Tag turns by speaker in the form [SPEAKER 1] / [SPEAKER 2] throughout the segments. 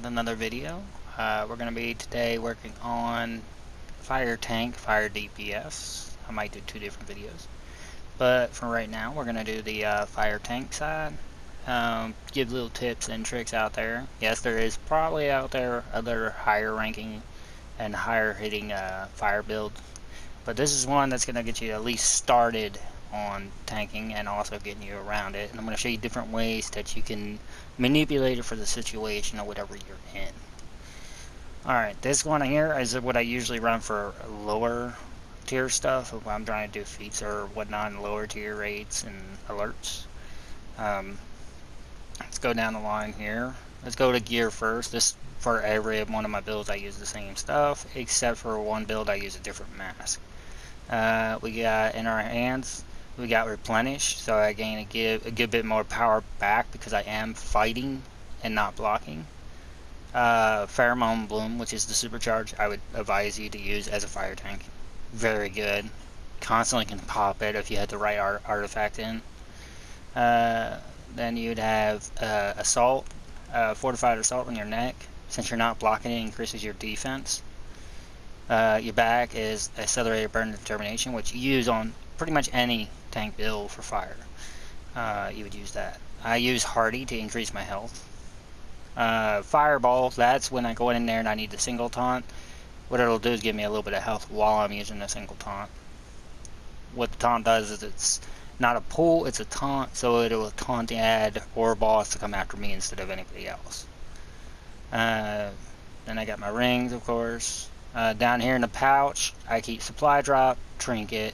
[SPEAKER 1] with another video. We're going to be today working on fire tank, fire DPS. I might do two different videos, but for right now we're going to do the fire tank side. Give little tips and tricks out there. Yes, there is probably out there other higher ranking and higher hitting fire builds, but this is one that's going to get you at least started on tanking and also getting you around it. And I'm going to show you different ways that you can manipulate it for the situation or whatever you're in. Alright, this one here is what I usually run for lower tier stuff if I'm trying to do feats or whatnot in lower tier raids and alerts. Let's go down the line here. Let's go to gear first. This, for every one of my builds I use the same stuff, except for one build I use a different mask. We got in our hands, we got replenish, so I gain a good bit more power back because I am fighting and not blocking. Pheromone bloom, which is the supercharge, I would advise you to use as a fire tank. Very good. Constantly can pop it if you had the right artifact in. Then you'd have assault, fortified assault on your neck. Since you're not blocking, it increases your defense. Your back is accelerated burn determination, which you use on pretty much any tank build for fire. You would use that. I use hardy to increase my health. Fireball, that's when I go in there and I need the single taunt. What it'll do is give me a little bit of health while I'm using the single taunt. What the taunt does is it's not a pull, it's a taunt, so it will taunt the ad or boss to come after me instead of anybody else. Then I got my rings, of course. Down here in the pouch, I keep supply drop, trinket,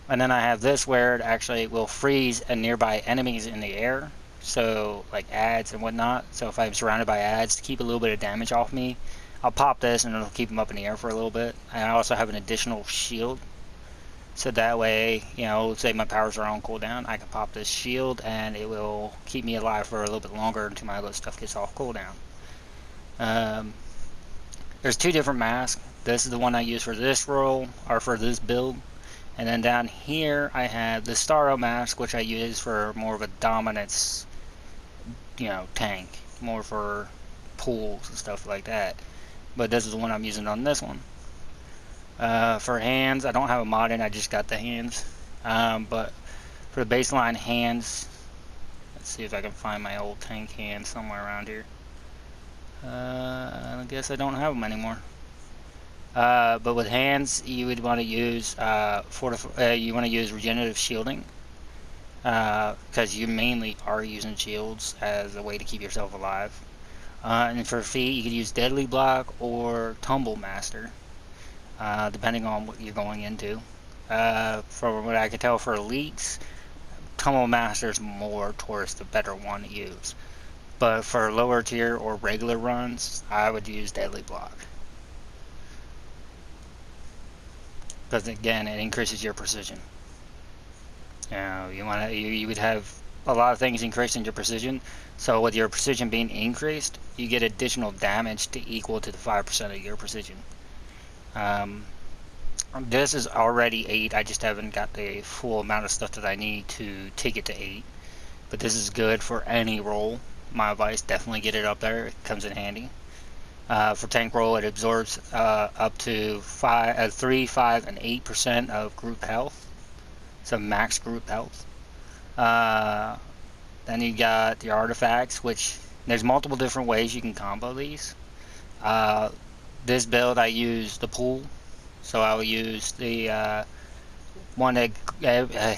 [SPEAKER 1] and then I have this where it actually will freeze nearby enemies in the air, so like ads and whatnot. So if I'm surrounded by ads, to keep a little bit of damage off me, I'll pop this and it'll keep them up in the air for a little bit. And I also have an additional shield, so that way, you know, say my powers are on cooldown, I can pop this shield and it will keep me alive for a little bit longer until my other stuff gets off cooldown. There's two different masks. This is the one I use for this role, or for this build. And then down here I have the Starro mask, which I use for more of a dominance, you know, tank. More for pools and stuff like that. But this is the one I'm using on this one. For hands, I don't have a mod in, I just got the hands. But for the baseline hands, let's see if I can find my old tank hands somewhere around here. I guess I don't have them anymore. But with hands, you would want to use regenerative shielding, because you mainly are using shields as a way to keep yourself alive. And for feet, you could use deadly block or tumble master, depending on what you're going into. From what I can tell for elites, tumble master is more towards the better one to use. But for lower tier or regular runs, I would use deadly block. Because again, it increases your precision. You know, you would have a lot of things increasing your precision. So with your precision being increased, you get additional damage to equal to the 5% of your precision. This is already 8. I just haven't got the full amount of stuff that I need to take it to 8. But this is good for any role. My advice, definitely get it up there. It comes in handy. For tank roll, it absorbs up to 3, 5, and 8% of group health. So max group health. Then you got your artifacts, which there's multiple different ways you can combo these. This build, I use the pool. So I will use the one that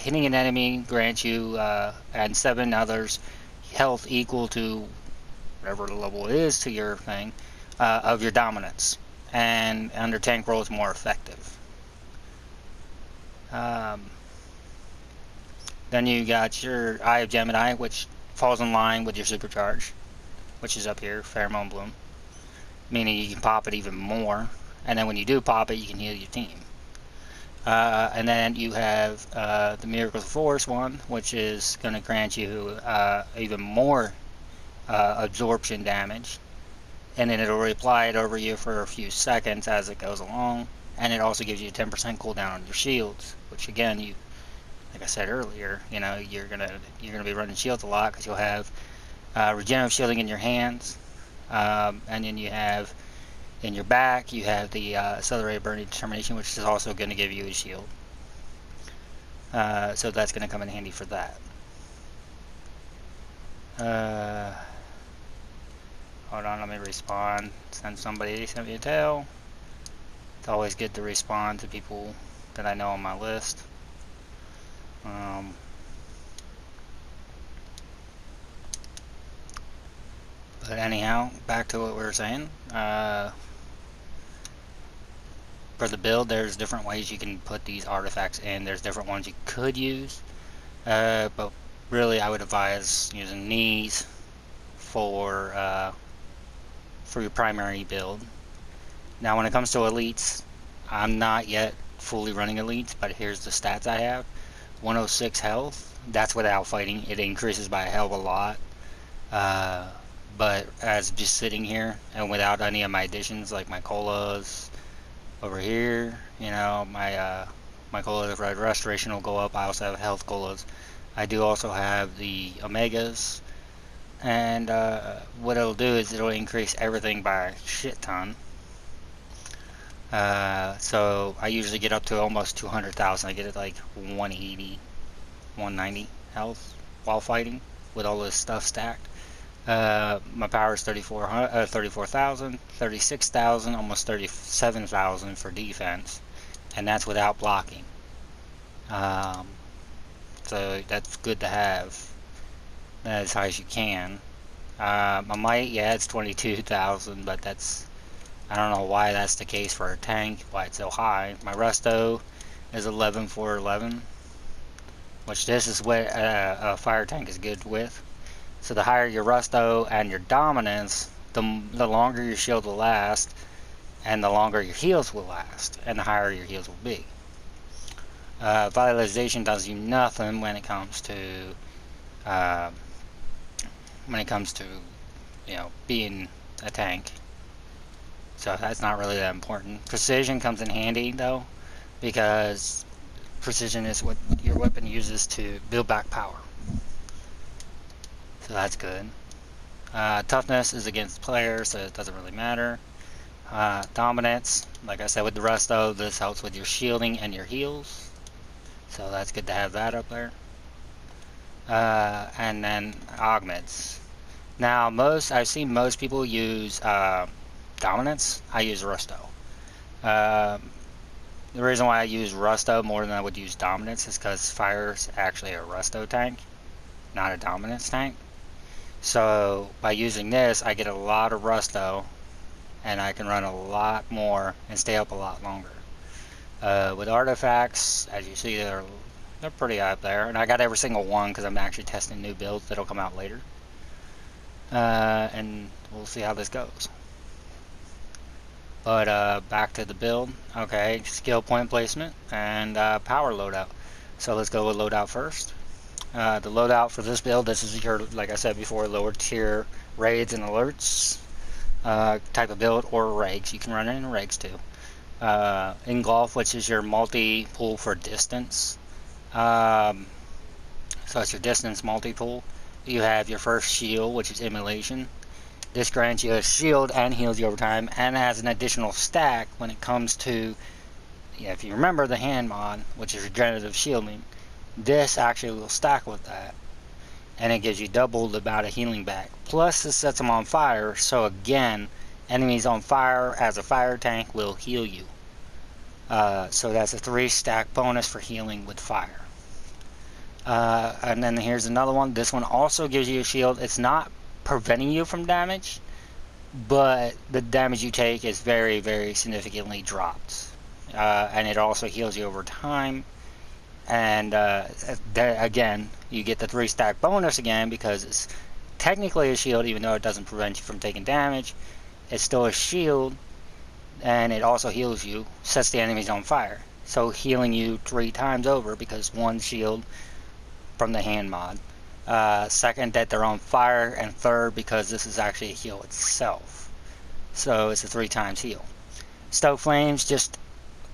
[SPEAKER 1] hitting an enemy grants you and 7 others health equal to whatever the level is to your thing of your dominance, and under tank roll is more effective. Then you got your Eye of Gemini, which falls in line with your supercharge, which is up here, Pheromone Bloom, meaning you can pop it even more, and then when you do pop it, you can heal your team. And then you have the Miracle of Force one, which is going to grant you even more absorption damage, and then it'll reapply it over you for a few seconds as it goes along, and it also gives you a 10% cooldown on your shields, which again, you, like I said earlier, you know, you're gonna be running shields a lot because you'll have regenerative shielding in your hands, And then you have in your back, you have the accelerated burning determination, which is also going to give you a shield. So that's going to come in handy for that. Hold on, let me respond. Send me a tail. It's always good to respond to people that I know on my list. But anyhow, back to what we were saying. For the build, there's different ways you can put these artifacts in. There's different ones you could use. But really, I would advise using these for your primary build. Now, when it comes to elites, I'm not yet fully running elites, but here's the stats I have. 106 health. That's without fighting. It increases by a hell of a lot. But as just sitting here and without any of my additions, like my colas over here, you know, my cola of restoration will go up. I also have health colas. I do also have the omegas, and what it'll do is it'll increase everything by a shit ton. So I usually get up to almost 200,000. I get it like 180, 190 health while fighting with all this stuff stacked. My power is 34,000, 36,000, almost 37,000 for defense, and that's without blocking. So that's good to have as high as you can. My might, yeah, it's 22,000, but I don't know why that's the case for a tank, why it's so high. My resto is 11,411, which this is what a fire tank is good with. So the higher your resto and your dominance, the longer your shield will last, and the longer your heals will last, and the higher your heals will be. Vitalization does you nothing when it comes to you know, being a tank. So that's not really that important. Precision comes in handy though, because precision is what your weapon uses to build back power. So that's good. Toughness is against players, so it doesn't really matter. Dominance, like I said with the resto, this helps with your shielding and your heals. So that's good to have that up there. And then augments. Now I've seen most people use dominance. I use resto. The reason why I use resto more than I would use dominance is because fire is actually a resto tank, not a dominance tank. So by using this, I get a lot of resto, and I can run a lot more and stay up a lot longer. With artifacts, as you see, they're pretty up there, and I got every single one because I'm actually testing new builds that'll come out later. And we'll see how this goes. But back to the build. Okay, skill point placement and power loadout. So let's go with loadout first. The loadout for this build, this is your, like I said before, lower tier raids and alerts type of build, or regs. You can run it in regs too. Engulf, which is your multi-pool for distance. So it's your distance multi-pool. You have your first shield, which is immolation. This grants you a shield and heals you over time, and has an additional stack when it comes to, yeah, if you remember the hand mod, which is regenerative shielding. This actually will stack with that, and it gives you double the amount of healing back. Plus, this sets them on fire, so again, enemies on fire as a fire tank will heal you. So that's a 3-stack bonus for healing with fire. And then here's another one. This one also gives you a shield. It's not preventing you from damage, but the damage you take is very, very significantly dropped. And it also heals you over time. And again, you get the 3-stack bonus again because it's technically a shield, even though it doesn't prevent you from taking damage. It's still a shield, and it also heals you, sets the enemies on fire. So healing you 3 times over because 1 shield from the hand mod. Second, that they're on fire, and third, because this is actually a heal itself. So it's a 3 times heal. Stoke Flames just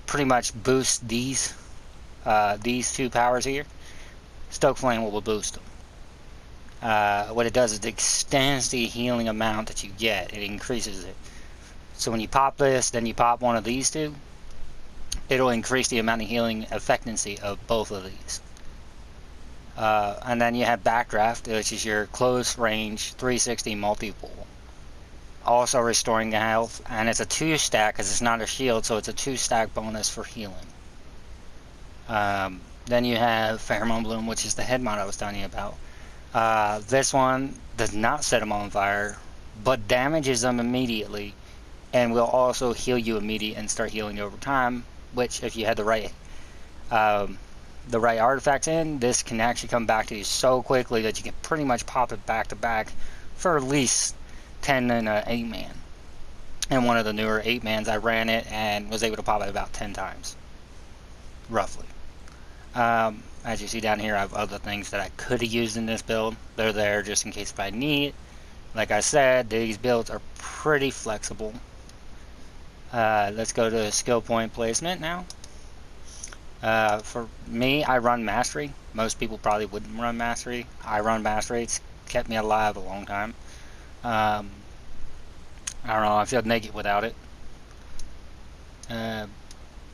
[SPEAKER 1] pretty much boost these 2 powers here. Stoke Flame will boost them. what it does is it extends the healing amount that you get. It increases it. So when you pop this, then you pop one of these two, it'll increase the amount of healing effectiveness of both of these. And then you have Backdraft, which is your close range 360 multi-pull. Also restoring the health, and it's a 2-stack because it's not a shield, so it's a 2-stack bonus for healing. Then you have Pheromone Bloom, which is the head mod I was telling you about. This one does not set them on fire, but damages them immediately, and will also heal you immediately and start healing you over time. Which, if you had the right artifacts in, this can actually come back to you so quickly that you can pretty much pop it back to back for at least 10 in an 8-man. And one of the newer 8-mans, I ran it and was able to pop it about 10 times, roughly. As you see down here, I have other things that I could have used in this build. They're there just in case if I need it. Like I said, these builds are pretty flexible. Let's go to skill point placement now. For me, I run Mastery. Most people probably wouldn't run Mastery. I run Mastery. It's kept me alive a long time. I don't know, I feel naked without it.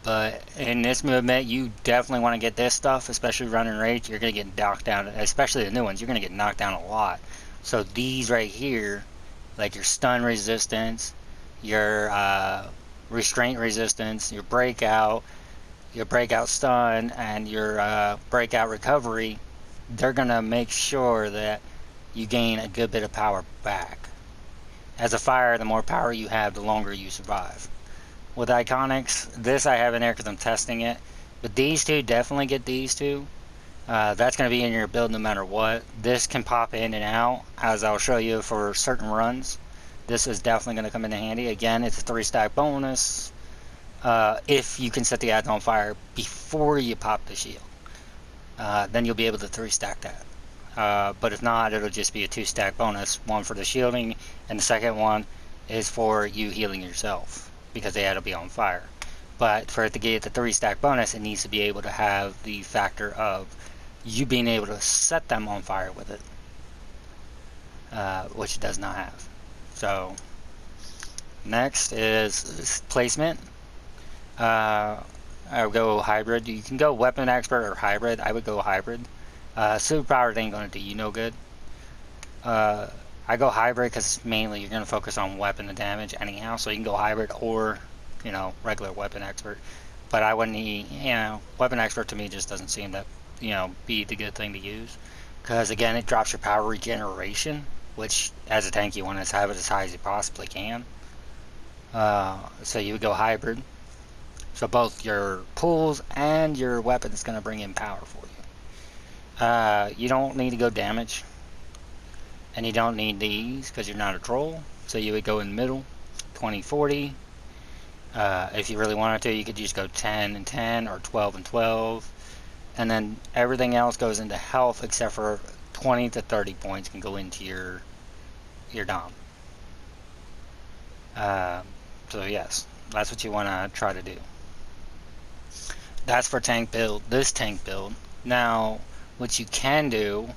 [SPEAKER 1] But in this movement, you definitely want to get this stuff, especially running rage. You're going to get knocked down, especially the new ones. You're going to get knocked down a lot. So these right here, like your stun resistance, your restraint resistance, your breakout stun, and your breakout recovery, they're going to make sure that you gain a good bit of power back. As a fire, the more power you have, the longer you survive. With Iconics, this I have in there because I'm testing it, but these two, definitely get these two. That's going to be in your build no matter what. This can pop in and out, as I'll show you for certain runs. This is definitely going to come in handy. Again, it's a 3-stack bonus if you can set the ads on fire before you pop the shield. Then you'll be able to 3-stack that. But if not, it'll just be a 2-stack bonus. One for the shielding, and the second one is for you healing yourself, because the ad will be on fire. But for it to get the 3-stack bonus, it needs to be able to have the factor of you being able to set them on fire with it, which it does not have. So next is placement. I would go hybrid. You can go weapon expert or hybrid. I would go hybrid. Superpowered ain't going to do you no good. I go hybrid because mainly you're going to focus on weapon and damage anyhow, so you can go hybrid or, you know, regular weapon expert. But I wouldn't, weapon expert to me just doesn't seem to, be the good thing to use. Because again, it drops your power regeneration, which as a tank you want to have it as high as you possibly can. So you would go hybrid. So both your pulls and your weapon is going to bring in power for you. You don't need to go damage. And you don't need these because you're not a troll. So you would go in the middle, 20-40. If you really wanted to, you could just go 10 and 10 or 12 and 12. And then everything else goes into health except for 20 to 30 points can go into your dom. So yes, that's what you want to try to do. That's for tank build, this tank build. Now, what you can do,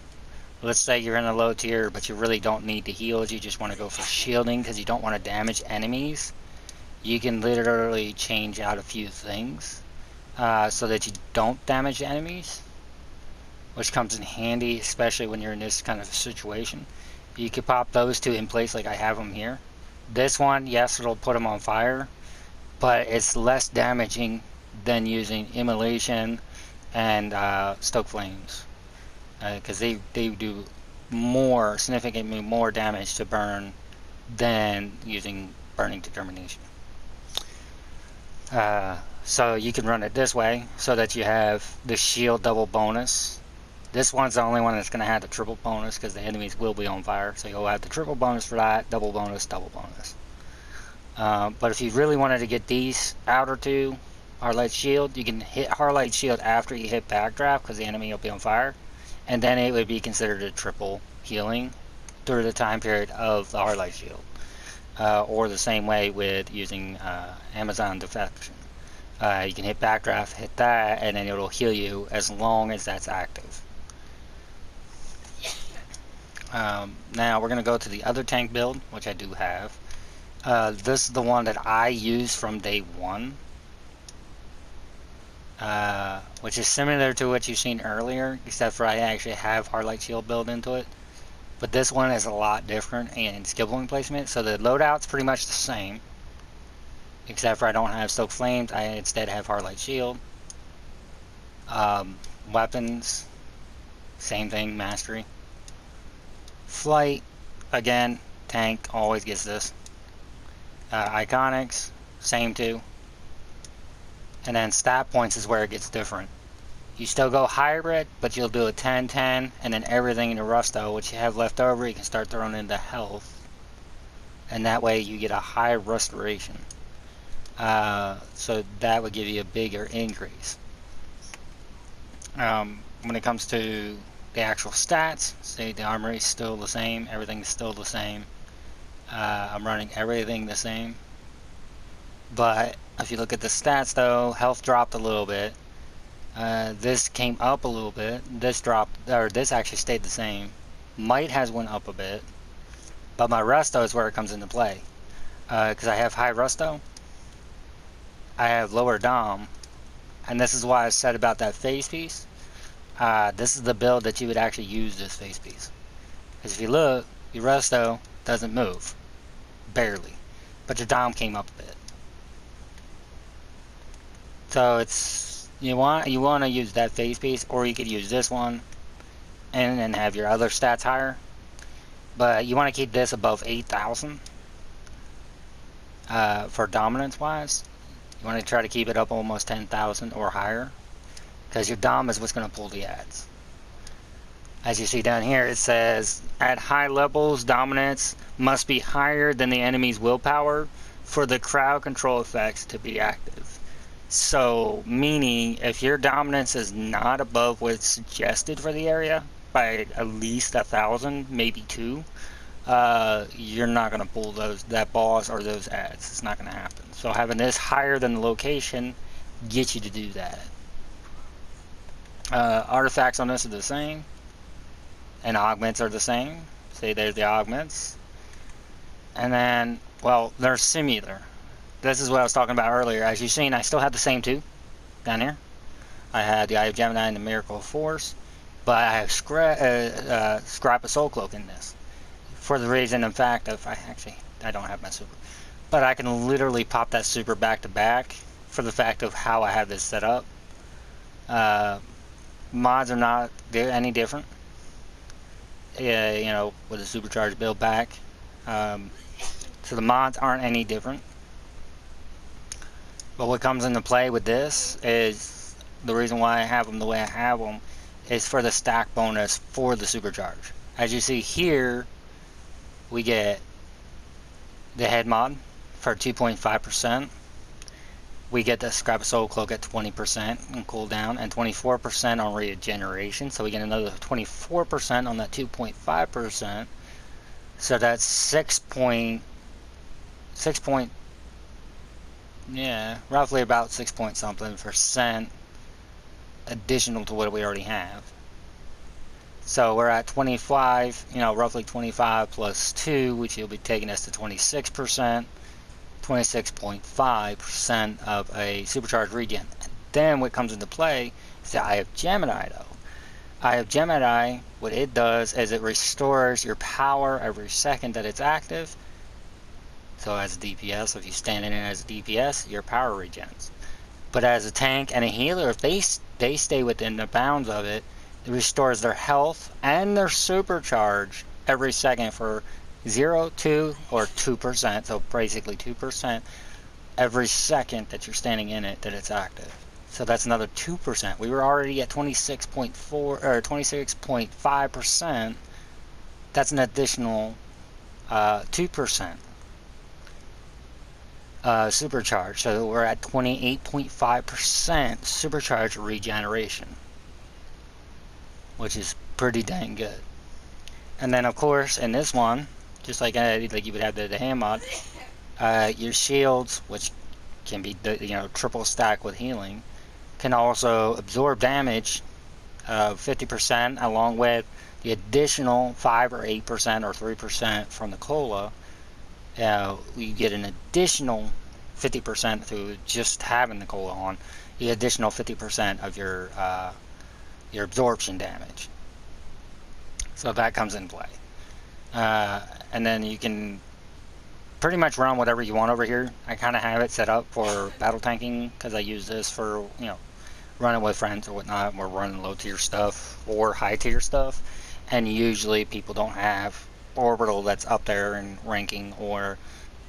[SPEAKER 1] let's say you're in a low tier, but you really don't need to heal. You just want to go for shielding because you don't want to damage enemies. You can literally change out a few things so that you don't damage enemies, which comes in handy, especially when you're in this kind of situation. You could pop those two in place like I have them here. This one, yes, it'll put them on fire, but it's less damaging than using Immolation and Stoke Flames. Because they do significantly more damage to burn than using Burning Determination. So you can run it this way so that you have the shield double bonus. This one's the only one that's going to have the triple bonus because the enemies will be on fire. So you'll have the triple bonus for that, double bonus, double bonus. But if you really wanted to get these outer two, Heartlight Shield, you can hit Heartlight Shield after you hit Backdraft because the enemy will be on fire. And then it would be considered a triple healing through the time period of the Heartlight Shield. Or the same way with using Amazon Defection. You can hit Backdraft, hit that, and then it'll heal you as long as that's active. Now we're going to go to the other tank build, which I do have. This is the one that I use from day one, which is similar to what you've seen earlier, except for I actually have Hardlight Shield built into it. But this one is a lot different in skill point placement, so the loadout's pretty much the same, except for I don't have Stoke Flames, I instead have Hardlight Shield. Weapons, same thing, Mastery. Flight, again, tank always gets this. Iconics, same too. And then stat points is where it gets different. You still go hybrid, but you'll do a 10-10, and then everything in the Rusto, which you have left over, you can start throwing into health. And that way you get a high restoration. So that would give you a bigger increase. When it comes to the actual stats, say the armory is still the same, everything's still the same. I'm running everything the same. But if you look at the stats though, health dropped a little bit. This came up a little bit. This dropped, or this actually stayed the same. Might has went up a bit. But my resto is where it comes into play. Because I have high resto. I have lower dom. And this is why I said about that face piece. This is the build that you would actually use this face piece. Because if you look, your resto doesn't move. Barely. But your dom came up a bit. So it's you want to use that face piece, or you could use this one and then have your other stats higher. But you want to keep this above 8,000 for dominance wise. You want to try to keep it up almost 10,000 or higher, because your dom is what's going to pull the ads. As you see down here, it says at high levels, dominance must be higher than the enemy's willpower for the crowd control effects to be active. So, meaning if your dominance is not above what's suggested for the area by at least 1,000, maybe 2, you're not going to pull that boss or those ads. It's not going to happen. So having this higher than the location gets you to do that. Artifacts on this are the same, and augments are the same. See, there's the augments. And then, well, they're similar. This is what I was talking about earlier. As you've seen, I still have the same two down here. I had the Eye of Gemini and the Miracle of Force, but I have Scrap of Soul Cloak in this. For the reason, in fact, of I don't have my super. But I can literally pop that super back to back for the fact of how I have this set up. Mods are not any different. You know, with a supercharged build back. So the mods aren't any different. But what comes into play with this is the reason why I have them the way I have them is for the stack bonus for the supercharge. As you see here, we get the head mod for 2.5%. We get the Scrap of Soul Cloak at 20% on cooldown and 24% on regeneration. So we get another 24% on that 2.5%. So that's roughly about 6 point something percent additional to what we already have. So we're at 25, roughly 25 plus 2, which will be taking us to 26%, 26.5% of a supercharged regen. And then what comes into play is the Eye of Gemini, though. Eye of Gemini, what it does is it restores your power every second that it's active. So as a DPS, if you stand in it as a DPS, your power regens. But as a tank and a healer, if they stay within the bounds of it, it restores their health and their supercharge every second for 0, 2, or 2%. So basically 2% every second that you're standing in it that it's active. So that's another 2%. We were already at 26.4 or 26.5%. That's an additional 2%. Supercharge, so we're at 28.5% supercharge regeneration, which is pretty dang good. And then of course in this one, just like you would have the hand mod, your shields, which can be triple stack with healing, can also absorb damage of 50% along with the additional 5 or 8% or 3% from the cola, you get an additional 50% through just having the cola on, the additional 50% of your absorption damage. So that comes in play. And then you can pretty much run whatever you want over here. I kind of have it set up for battle tanking because I use this for, you know, running with friends or whatnot. We're running low tier stuff or high tier stuff, and usually people don't have orbital that's up there in ranking or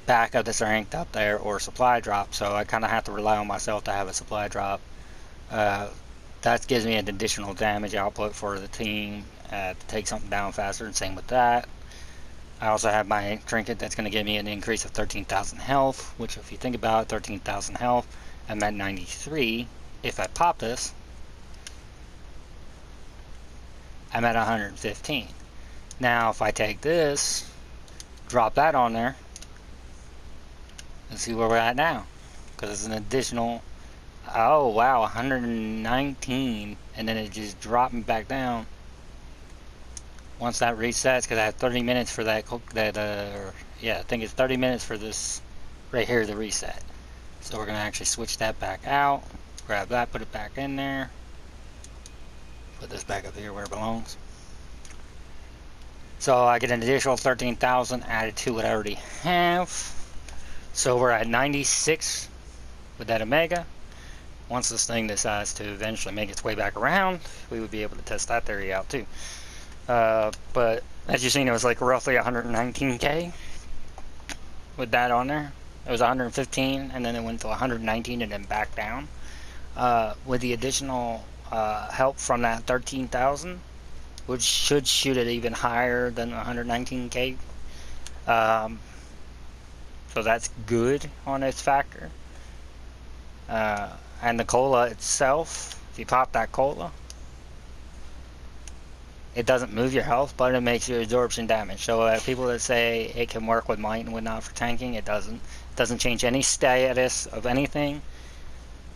[SPEAKER 1] backup that's ranked up there or supply drop, so I kind of have to rely on myself to have a supply drop. That gives me an additional damage output for the team to take something down faster, and same with that. I also have my trinket that's going to give me an increase of 13,000 health, which if you think about it, 13,000 health, I'm at 93. If I pop this, I'm at 115. Now if I take this, drop that on there, and see where we're at now, because it's an additional, oh wow, 119, and then it just dropped me back down once that resets, because I have 30 minutes for that, yeah, I think it's 30 minutes for this right here, the reset. So we're going to actually switch that back out, grab that, put it back in there, put this back up here where it belongs. So I get an additional 13,000 added to what I already have. So we're at 96 with that Omega. Once this thing decides to eventually make its way back around, we would be able to test that theory out too. But as you've seen, it was like roughly 119k with that on there. It was 115, and then it went to 119 and then back down. With the additional help from that 13,000, which should shoot it even higher than 119k. So that's good on its factor. And the cola itself, if you pop that cola, it doesn't move your health, but it makes your absorption damage. So people that say it can work with might and whatnot for tanking, it doesn't. It doesn't change any status of anything.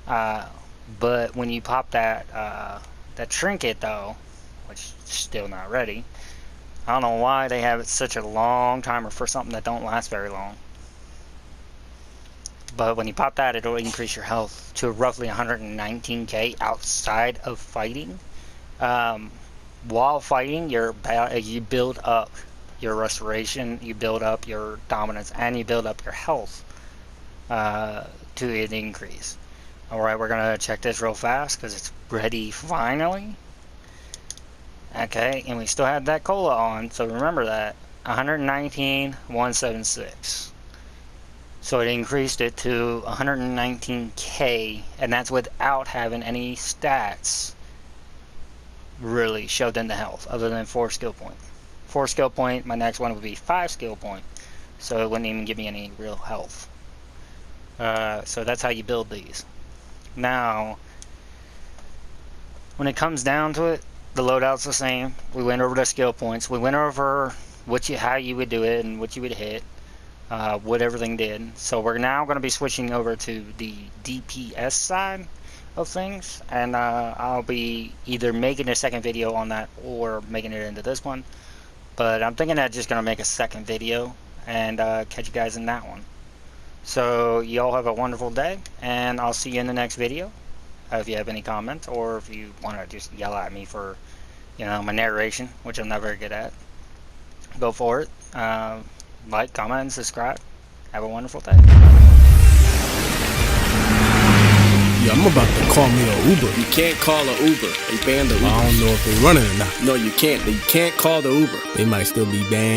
[SPEAKER 1] But when you pop that that trinket though, which is still not ready, I don't know why they have it such a long timer for something that don't last very long. But when you pop that, it'll increase your health to roughly 119k outside of fighting. While fighting, you build up your restoration, you build up your dominance, and you build up your health to an increase. Alright, we're going to check this real fast because it's ready finally. Okay, and we still have that cola on, so remember that. 119,176. So it increased it to 119k, and that's without having any stats really shoved into health, other than 4 skill point. 4 skill point, my next one would be 5 skill point, so it wouldn't even give me any real health. So that's how you build these. Now, when it comes down to it, the loadout's the same. We went over the skill points. We went over how you would do it and what you would hit, what everything did. So we're now going to be switching over to the DPS side of things, and I'll be either making a second video on that or making it into this one. But I'm thinking I'm just going to make a second video and catch you guys in that one. So you all have a wonderful day, and I'll see you in the next video. If you have any comments, or if you want to just yell at me for, you know, my narration, which I'm not very good at, go for it. Like, comment, and subscribe. Have a wonderful day.
[SPEAKER 2] Yeah, I'm about to call me an Uber.
[SPEAKER 3] You can't call an Uber. They banned the Uber.
[SPEAKER 2] I don't know if they're running or not.
[SPEAKER 3] No, you can't. You can't call the Uber.
[SPEAKER 2] They might still be banned.